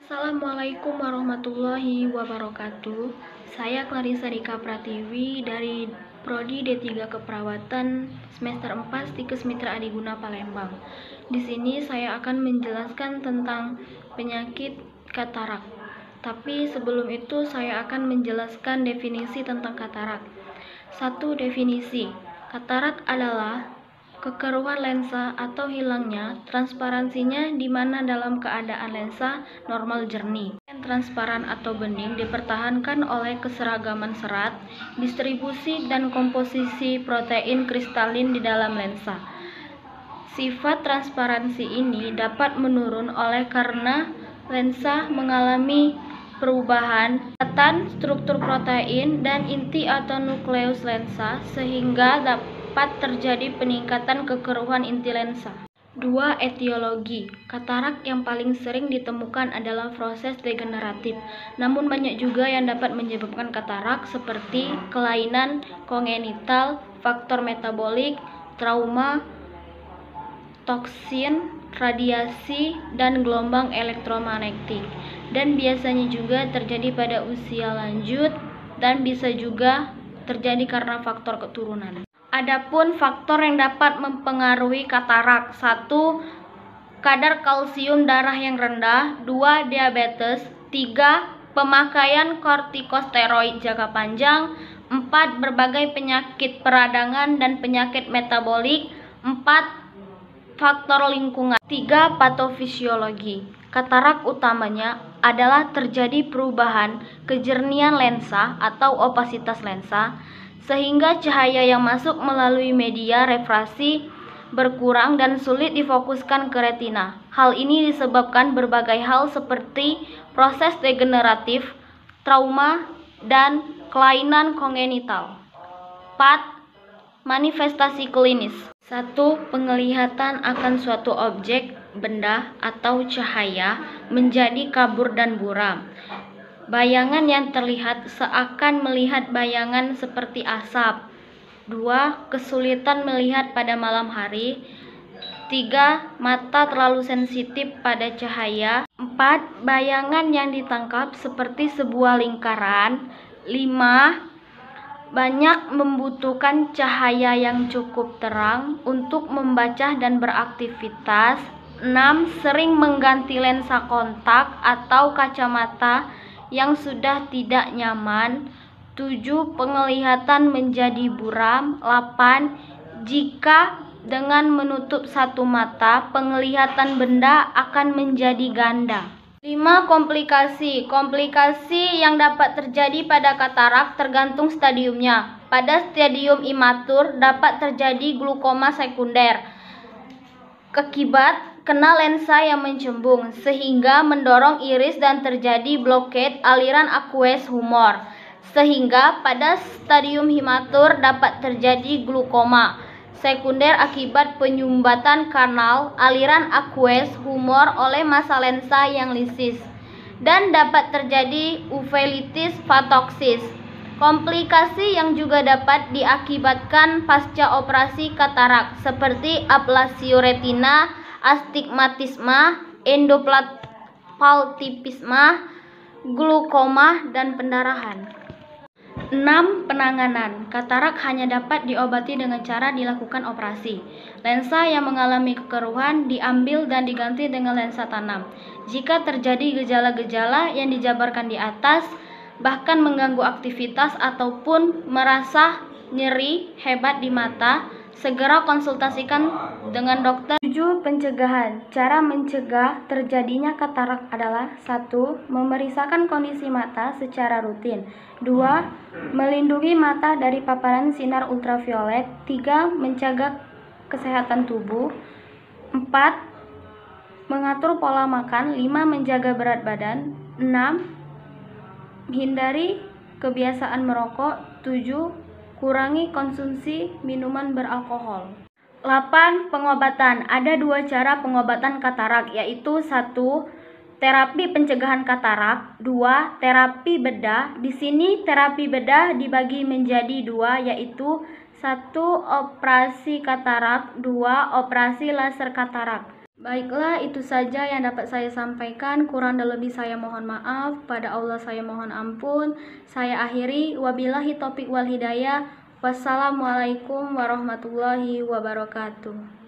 Assalamualaikum warahmatullahi wabarakatuh. Saya Clarissa Dika Pratiwi dari Prodi D3 Keperawatan semester 4 Stikes Mitra Adiguna Palembang. Di sini saya akan menjelaskan tentang penyakit katarak. Tapi sebelum itu saya akan menjelaskan definisi tentang katarak. 1. Definisi. Katarak adalah kekeruhan lensa atau hilangnya transparansinya di mana dalam keadaan lensa normal jernih. Transparan atau bening dipertahankan oleh keseragaman serat, distribusi dan komposisi protein kristalin di dalam lensa. Sifat transparansi ini dapat menurun oleh karena lensa mengalami perubahan struktur protein dan inti atau nukleus lensa sehingga dapat terjadi peningkatan kekeruhan inti lensa. 2. Etiologi. Katarak yang paling sering ditemukan adalah proses degeneratif. Namun banyak juga yang dapat menyebabkan katarak seperti kelainan kongenital, faktor metabolik, trauma, toksin, radiasi, dan gelombang elektromagnetik. Dan biasanya juga terjadi pada usia lanjut dan bisa juga terjadi karena faktor keturunan. Adapun faktor yang dapat mempengaruhi katarak: 1. Kadar kalsium darah yang rendah, 2. Diabetes, 3. Pemakaian kortikosteroid jangka panjang, 4. Berbagai penyakit peradangan dan penyakit metabolik, 4. Faktor lingkungan. 3. Patofisiologi. Katarak utamanya adalah terjadi perubahan kejernihan lensa atau opasitas lensa, sehingga cahaya yang masuk melalui media refraksi berkurang dan sulit difokuskan ke retina. Hal ini disebabkan berbagai hal seperti proses degeneratif, trauma, dan kelainan kongenital. 4. Manifestasi klinis. 1. Penglihatan akan suatu objek, benda, atau cahaya menjadi kabur dan buram. Bayangan yang terlihat seakan melihat bayangan seperti asap. 2. Kesulitan melihat pada malam hari. 3. Mata terlalu sensitif pada cahaya. 4. Bayangan yang ditangkap seperti sebuah lingkaran. 5. Banyak membutuhkan cahaya yang cukup terang untuk membaca dan beraktivitas. 6. Sering mengganti lensa kontak atau kacamata yang sudah tidak nyaman. 7. Penglihatan menjadi buram. 8. Jika dengan menutup satu mata, penglihatan benda akan menjadi ganda. 5. Komplikasi. Komplikasi yang dapat terjadi pada katarak tergantung stadiumnya. Pada stadium imatur dapat terjadi glukoma sekunder akibat kena lensa yang mencembung sehingga mendorong iris dan terjadi blokade aliran aqueous humor, sehingga pada stadium hematur dapat terjadi glukoma sekunder akibat penyumbatan kanal aliran aqueous humor oleh massa lensa yang lisis, dan dapat terjadi uveitis patoksis. Komplikasi yang juga dapat diakibatkan pasca operasi katarak seperti ablasio retina, astigmatisme, endopaltipisme, glukoma, dan pendarahan. 6. Penanganan. Katarak hanya dapat diobati dengan cara dilakukan operasi. Lensa yang mengalami kekeruhan diambil dan diganti dengan lensa tanam. Jika terjadi gejala-gejala yang dijabarkan di atas, bahkan mengganggu aktivitas ataupun merasa nyeri hebat di mata, segera konsultasikan dengan dokter. 7. Pencegahan. Cara mencegah terjadinya katarak adalah: 1. Memeriksakan kondisi mata secara rutin. 2. Melindungi mata dari paparan sinar ultraviolet. 3. Menjaga kesehatan tubuh. 4. Mengatur pola makan. 5. Menjaga berat badan. 6. Hindari kebiasaan merokok. 7. Kurangi konsumsi minuman beralkohol. 8. Pengobatan. Ada 2 cara pengobatan katarak, yaitu 1. Terapi pencegahan katarak. 2. Terapi bedah. Di sini terapi bedah dibagi menjadi 2, yaitu 1. Operasi katarak. 2. Operasi laser katarak. Baiklah, itu saja yang dapat saya sampaikan. Kurang dan lebih saya mohon maaf. Pada Allah saya mohon ampun. Saya akhiri. Wabillahi taufiq wal hidayah. Wassalamualaikum warahmatullahi wabarakatuh.